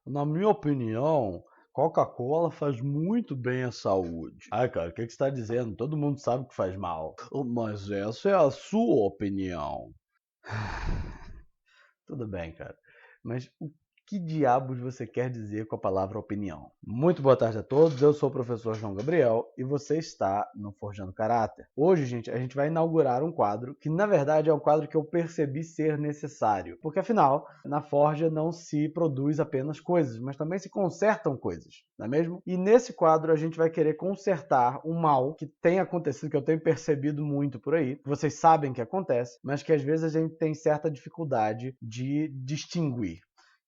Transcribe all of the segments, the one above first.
Na minha opinião, Coca-Cola faz muito bem à saúde. Ai, cara, o que você está dizendo? Todo mundo sabe que faz mal. Mas essa é a sua opinião. Tudo bem, cara. Mas o que diabos você quer dizer com a palavra opinião? Muito boa tarde a todos, eu sou o professor João Gabriel e você está no Forjando Caráter. Hoje, gente, a gente vai inaugurar um quadro que, na verdade, é um quadro que eu percebi ser necessário. Porque, afinal, na Forja não se produz apenas coisas, mas também se consertam coisas, não é mesmo? E nesse quadro a gente vai querer consertar um mal que tem acontecido, que eu tenho percebido muito por aí, que vocês sabem que acontece, mas que às vezes a gente tem certa dificuldade de distinguir,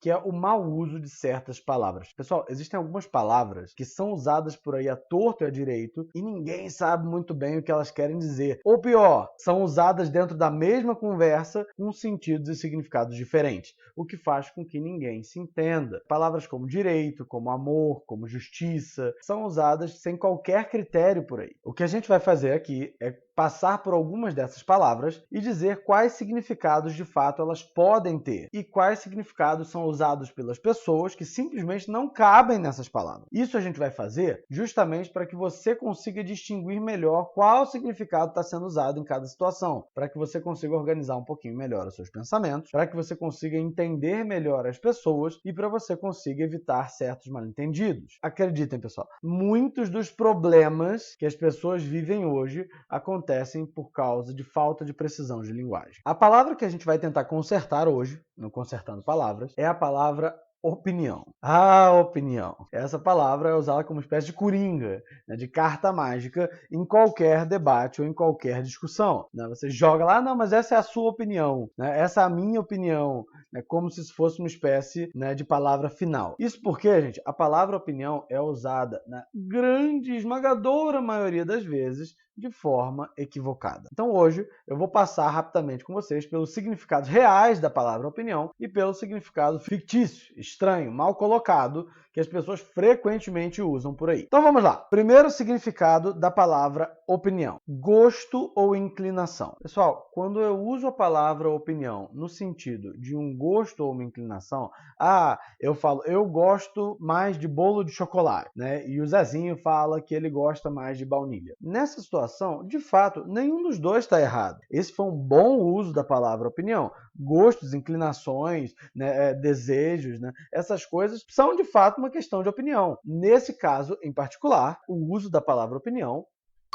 que é o mau uso de certas palavras. Pessoal, existem algumas palavras que são usadas por aí à torto e à direito e ninguém sabe muito bem o que elas querem dizer. Ou pior, são usadas dentro da mesma conversa com sentidos e significados diferentes, o que faz com que ninguém se entenda. Palavras como direito, como amor, como justiça, são usadas sem qualquer critério por aí. O que a gente vai fazer aqui é passar por algumas dessas palavras e dizer quais significados de fato elas podem ter e quais significados são usados pelas pessoas que simplesmente não cabem nessas palavras. Isso a gente vai fazer justamente para que você consiga distinguir melhor qual significado está sendo usado em cada situação, para que você consiga organizar um pouquinho melhor os seus pensamentos, para que você consiga entender melhor as pessoas e para você consiga evitar certos mal-entendidos. Acreditem, pessoal, muitos dos problemas que as pessoas vivem hoje acontecem por causa de falta de precisão de linguagem. A palavra que a gente vai tentar consertar hoje, no Consertando Palavras, é a palavra opinião. Opinião. Essa palavra é usada como uma espécie de coringa, né, de carta mágica em qualquer debate ou em qualquer discussão. Né? Você joga lá, não, mas essa é a sua opinião, né? Essa é a minha opinião, né? Como se fosse uma espécie, né, de palavra final. Isso porque, gente, a palavra opinião é usada na grande, esmagadora maioria das vezes de forma equivocada. Então hoje eu vou passar rapidamente com vocês pelos significados reais da palavra opinião e pelo significado fictício, estranho, mal colocado, que as pessoas frequentemente usam por aí. Então vamos lá. Primeiro significado da palavra opinião: gosto ou inclinação. Pessoal, quando eu uso a palavra opinião no sentido de um gosto ou uma inclinação, eu falo, eu gosto mais de bolo de chocolate, né? E o Zezinho fala que ele gosta mais de baunilha. Nessa situação, de fato, nenhum dos dois está errado. Esse foi um bom uso da palavra opinião. Gostos, inclinações, né, desejos, né, essas coisas são de fato uma questão de opinião. Nesse caso, em particular, o uso da palavra opinião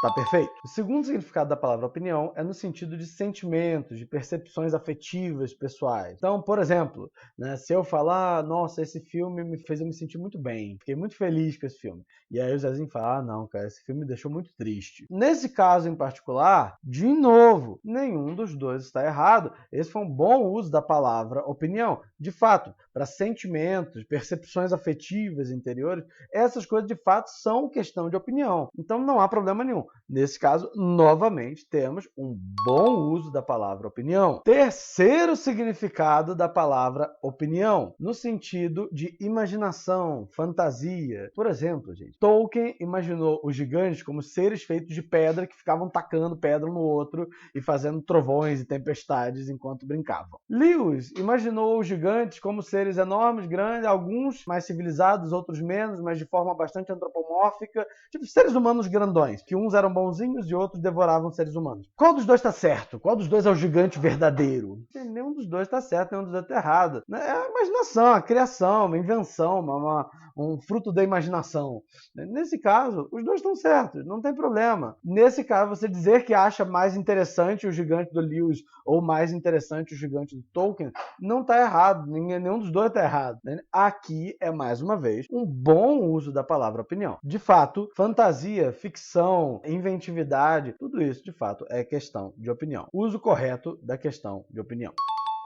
tá perfeito? O segundo significado da palavra opinião é no sentido de sentimentos, de percepções afetivas pessoais. Então, por exemplo, né, se eu falar, nossa, esse filme me fez eu me sentir muito bem, fiquei muito feliz com esse filme. E aí o Zezinho fala, não, cara, esse filme me deixou muito triste. Nesse caso em particular, de novo, nenhum dos dois está errado. Esse foi um bom uso da palavra opinião. De fato, para sentimentos, percepções afetivas interiores, essas coisas de fato são questão de opinião. Então não há problema nenhum. Nesse caso, novamente, temos um bom uso da palavra opinião. Terceiro significado da palavra opinião, no sentido de imaginação, fantasia. Por exemplo, gente, Tolkien imaginou os gigantes como seres feitos de pedra que ficavam tacando pedra um no outro e fazendo trovões e tempestades enquanto brincavam. Lewis imaginou os gigantes como seres enormes, grandes, alguns mais civilizados, outros menos, mas de forma bastante antropomórfica, tipo seres humanos grandões, que uns eram bonzinhos e outros devoravam seres humanos. Qual dos dois está certo? Qual dos dois é o gigante verdadeiro? Nenhum dos dois está certo, nenhum dos dois está errado. É a imaginação, a criação, uma invenção, um fruto da imaginação. Nesse caso, os dois estão certos, não tem problema. Nesse caso, você dizer que acha mais interessante o gigante do Lewis ou mais interessante o gigante do Tolkien, não está errado, nenhum dos dois está errado. Aqui é, mais uma vez, um bom uso da palavra opinião. De fato, fantasia, ficção, inventividade, tudo isso, de fato, é questão de opinião. Uso correto da questão de opinião.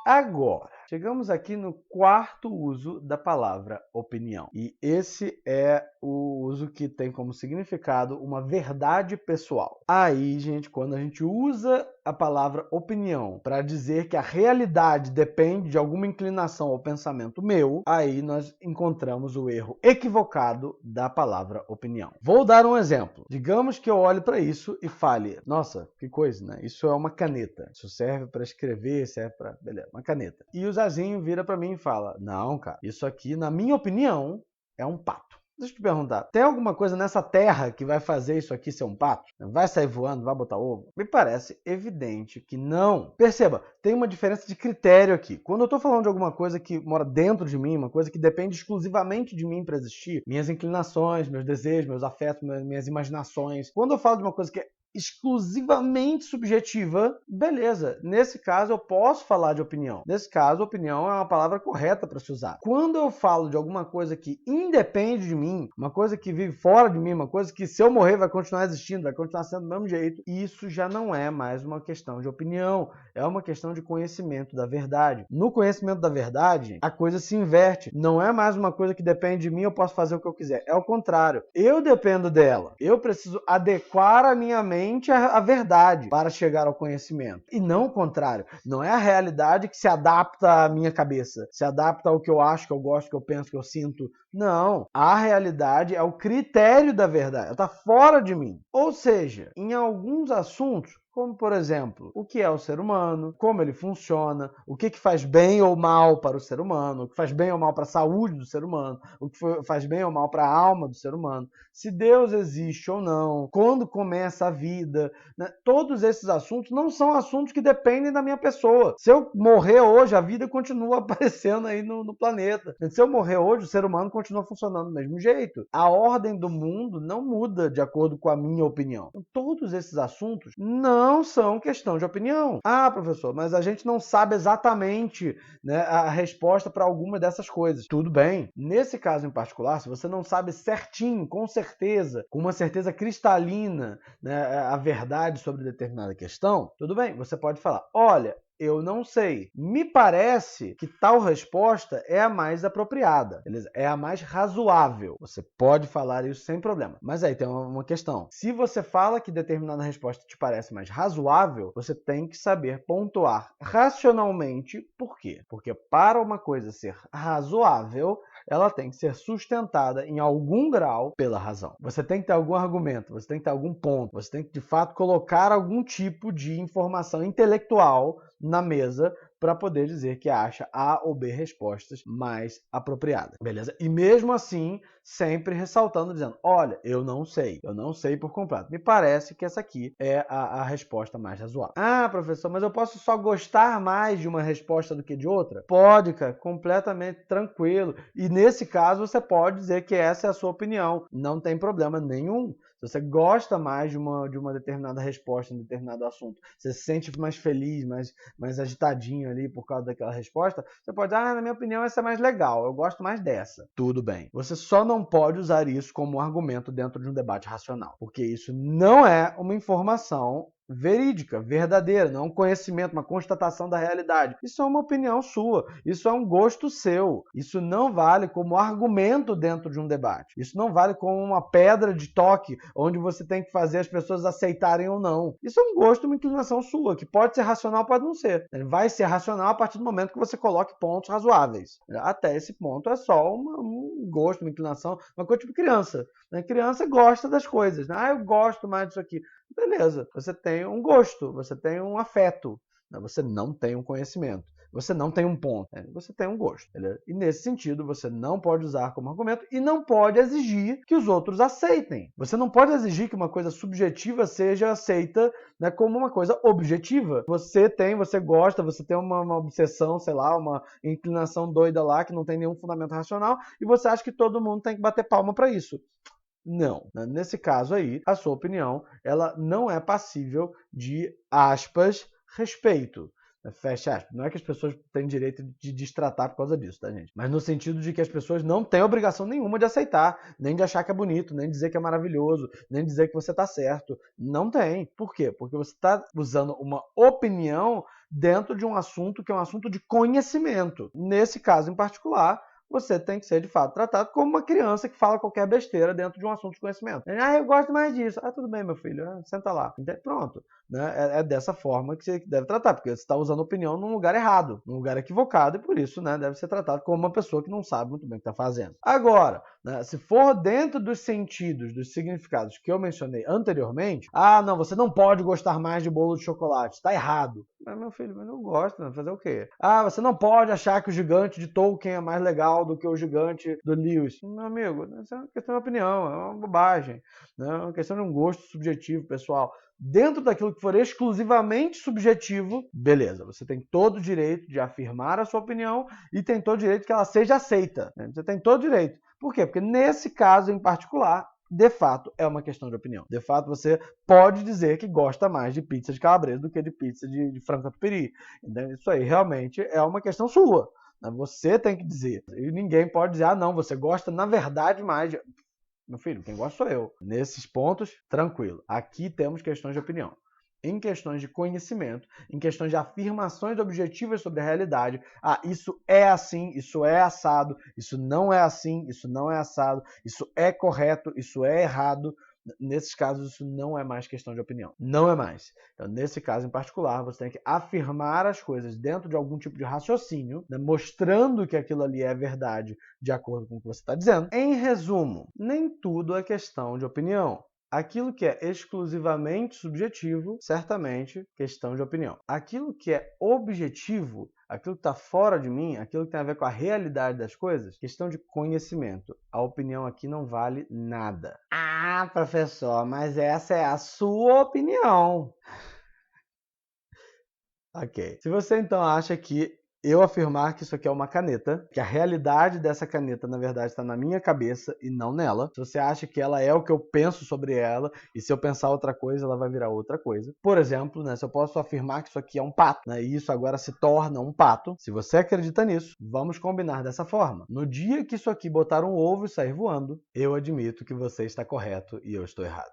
Agora, chegamos aqui no quarto uso da palavra opinião. E esse é o uso que tem como significado uma verdade pessoal. Aí, gente, quando a gente usa a palavra opinião para dizer que a realidade depende de alguma inclinação ou pensamento meu, aí nós encontramos o erro equivocado da palavra opinião. Vou dar um exemplo. Digamos que eu olhe para isso e fale, nossa, que coisa, né? Isso é uma caneta. Isso serve para escrever, serve para... beleza, uma caneta. E o Zazinho vira para mim e fala, não, cara, isso aqui, na minha opinião, é um pato. Deixa eu te perguntar, tem alguma coisa nessa terra que vai fazer isso aqui ser um pato? Vai sair voando, vai botar ovo? Me parece evidente que não. Perceba, tem uma diferença de critério aqui. Quando eu estou falando de alguma coisa que mora dentro de mim, uma coisa que depende exclusivamente de mim para existir, minhas inclinações, meus desejos, meus afetos, minhas imaginações. Quando eu falo de uma coisa que é exclusivamente subjetiva, beleza. Nesse caso, eu posso falar de opinião. Nesse caso, opinião é uma palavra correta para se usar. Quando eu falo de alguma coisa que independe de mim, uma coisa que vive fora de mim, uma coisa que se eu morrer vai continuar existindo, vai continuar sendo do mesmo jeito, isso já não é mais uma questão de opinião, é uma questão de conhecimento da verdade. No conhecimento da verdade, a coisa se inverte. Não é mais uma coisa que depende de mim, eu posso fazer o que eu quiser. É o contrário. Eu dependo dela. Eu preciso adequar a minha mente a verdade para chegar ao conhecimento. E não o contrário. Não é a realidade que se adapta à minha cabeça, se adapta ao que eu acho, que eu gosto, que eu penso, que eu sinto. Não. A realidade é o critério da verdade. Ela está fora de mim. Ou seja, em alguns assuntos, como, por exemplo, o que é o ser humano, como ele funciona, o que faz bem ou mal para o ser humano, o que faz bem ou mal para a saúde do ser humano, o que faz bem ou mal para a alma do ser humano, se Deus existe ou não, quando começa a vida, né? Todos esses assuntos não são assuntos que dependem da minha pessoa. Se eu morrer hoje, a vida continua aparecendo aí no planeta. Se eu morrer hoje, o ser humano continua funcionando do mesmo jeito. A ordem do mundo não muda de acordo com a minha opinião. Então, todos esses assuntos não são questão de opinião. Ah, professor, mas a gente não sabe exatamente, né, a resposta para alguma dessas coisas. Tudo bem. Nesse caso em particular, se você não sabe certinho, com certeza, com uma certeza cristalina, né, a verdade sobre determinada questão, tudo bem, você pode falar, olha, eu não sei. Me parece que tal resposta é a mais apropriada, beleza? É a mais razoável. Você pode falar isso sem problema. Mas aí tem uma questão. Se você fala que determinada resposta te parece mais razoável, você tem que saber pontuar racionalmente por quê. Porque para uma coisa ser razoável, ela tem que ser sustentada em algum grau pela razão. Você tem que ter algum argumento, você tem que ter algum ponto, você tem que, de fato, colocar algum tipo de informação intelectual na mesa para poder dizer que acha A ou B respostas mais apropriadas, beleza? E mesmo assim, sempre ressaltando, dizendo, olha, eu não sei por completo. Me parece que essa aqui é a resposta mais razoável. Ah, professor, mas eu posso só gostar mais de uma resposta do que de outra? Pode, cara, completamente tranquilo. E nesse caso, você pode dizer que essa é a sua opinião. Não tem problema nenhum. Se você gosta mais de uma determinada resposta em determinado assunto, você se sente mais feliz, mais agitadinho ali por causa daquela resposta, você pode dizer, na minha opinião, essa é mais legal, eu gosto mais dessa. Tudo bem. Você só não pode usar isso como argumento dentro de um debate racional, porque isso não é uma informação verídica, verdadeira, não é um conhecimento, uma constatação da realidade. Isso é uma opinião sua, isso é um gosto seu. Isso não vale como argumento dentro de um debate. Isso não vale como uma pedra de toque, onde você tem que fazer as pessoas aceitarem ou não. Isso é um gosto, uma inclinação sua, que pode ser racional, pode não ser. Ele vai ser racional a partir do momento que você coloque pontos razoáveis. Até esse ponto é só um gosto, uma inclinação, uma coisa tipo criança. A criança gosta das coisas. Ah, eu gosto mais disso aqui. Beleza, você tem um gosto, você tem um afeto, você não tem um conhecimento, você não tem um ponto, você tem um gosto. Beleza? E nesse sentido, você não pode usar como argumento e não pode exigir que os outros aceitem. Você não pode exigir que uma coisa subjetiva seja aceita, né, como uma coisa objetiva. Você gosta, você tem uma obsessão, sei lá, uma inclinação doida lá que não tem nenhum fundamento racional e você acha que todo mundo tem que bater palma para isso. Não. Nesse caso aí, a sua opinião, ela não é passível de, aspas, respeito. Fecha aspas. Não é que as pessoas têm direito de destratar por causa disso, tá, gente? Mas no sentido de que as pessoas não têm obrigação nenhuma de aceitar, nem de achar que é bonito, nem dizer que é maravilhoso, nem dizer que você tá certo. Não tem. Por quê? Porque você está usando uma opinião dentro de um assunto que é um assunto de conhecimento. Nesse caso em particular, você tem que ser, de fato, tratado como uma criança que fala qualquer besteira dentro de um assunto de conhecimento. Ah, eu gosto mais disso. Ah, tudo bem, meu filho. Senta lá. Pronto. né, é dessa forma que você deve tratar, porque você está usando opinião num lugar errado, num lugar equivocado, e por isso, né, deve ser tratado como uma pessoa que não sabe muito bem o que está fazendo. Agora, né, se for dentro dos sentidos, dos significados que eu mencionei anteriormente, não, você não pode gostar mais de bolo de chocolate, está errado. Mas, meu filho, mas eu gosto, né? Fazer o quê? Você não pode achar que o gigante de Tolkien é mais legal do que o gigante do Lewis. Meu amigo, isso é uma questão de opinião, é uma bobagem, né? É uma questão de um gosto subjetivo, pessoal. Dentro daquilo que for exclusivamente subjetivo, beleza, você tem todo o direito de afirmar a sua opinião e tem todo o direito que ela seja aceita, né? Você tem todo o direito. Por quê? Porque nesse caso em particular, de fato, é uma questão de opinião. De fato, você pode dizer que gosta mais de pizza de calabresa do que de pizza de frango catupiry. Então, isso aí realmente é uma questão sua. Você tem que dizer. E ninguém pode dizer, não, você gosta, na verdade, mais de... Meu filho, quem gosta sou eu. Nesses pontos, tranquilo. Aqui temos questões de opinião. Em questões de conhecimento, em questões de afirmações objetivas sobre a realidade, isso é assim, isso é assado, isso não é assim, isso não é assado, isso é correto, isso é errado. Nesses casos, isso não é mais questão de opinião. Não é mais. Então, nesse caso em particular, você tem que afirmar as coisas dentro de algum tipo de raciocínio, né, mostrando que aquilo ali é verdade de acordo com o que você está dizendo. Em resumo, nem tudo é questão de opinião. Aquilo que é exclusivamente subjetivo, certamente, questão de opinião. Aquilo que é objetivo, aquilo que está fora de mim, aquilo que tem a ver com a realidade das coisas, questão de conhecimento. A opinião aqui não vale nada. Professor, mas essa é a sua opinião. Ok. Se você então acha que eu afirmar que isso aqui é uma caneta, que a realidade dessa caneta, na verdade, está na minha cabeça e não nela. Se você acha que ela é o que eu penso sobre ela, e se eu pensar outra coisa, ela vai virar outra coisa. Por exemplo, né, se eu posso afirmar que isso aqui é um pato, né, e isso agora se torna um pato, se você acredita nisso, vamos combinar dessa forma. No dia que isso aqui botar um ovo e sair voando, eu admito que você está correto e eu estou errado.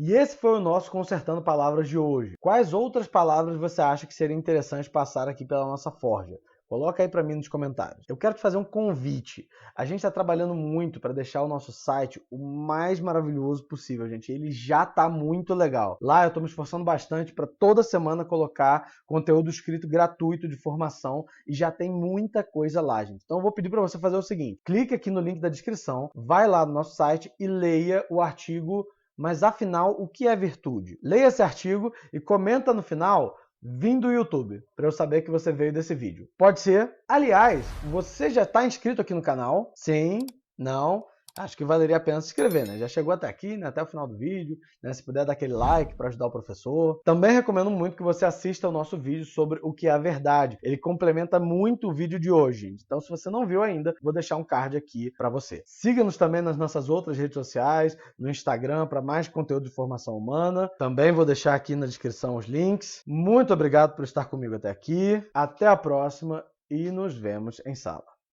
E esse foi o nosso Consertando Palavras de hoje. Quais outras palavras você acha que seria interessante passar aqui pela nossa forja? Coloca aí para mim nos comentários. Eu quero te fazer um convite. A gente está trabalhando muito para deixar o nosso site o mais maravilhoso possível, gente. Ele já está muito legal. Lá eu estou me esforçando bastante para toda semana colocar conteúdo escrito gratuito de formação e já tem muita coisa lá, gente. Então eu vou pedir para você fazer o seguinte. Clique aqui no link da descrição, vai lá no nosso site e leia o artigo Mas afinal, o que é virtude? Leia esse artigo e comenta no final, vim do YouTube, para eu saber que você veio desse vídeo. Pode ser? Aliás, você já está inscrito aqui no canal? Sim? Não? Acho que valeria a pena se inscrever, né? Já chegou até aqui, né? Até o final do vídeo, né? Se puder dar aquele like para ajudar o professor. Também recomendo muito que você assista o nosso vídeo sobre o que é a verdade. Ele complementa muito o vídeo de hoje. Então, se você não viu ainda, vou deixar um card aqui para você. Siga-nos também nas nossas outras redes sociais, no Instagram, para mais conteúdo de formação humana. Também vou deixar aqui na descrição os links. Muito obrigado por estar comigo até aqui. Até a próxima e nos vemos em sala.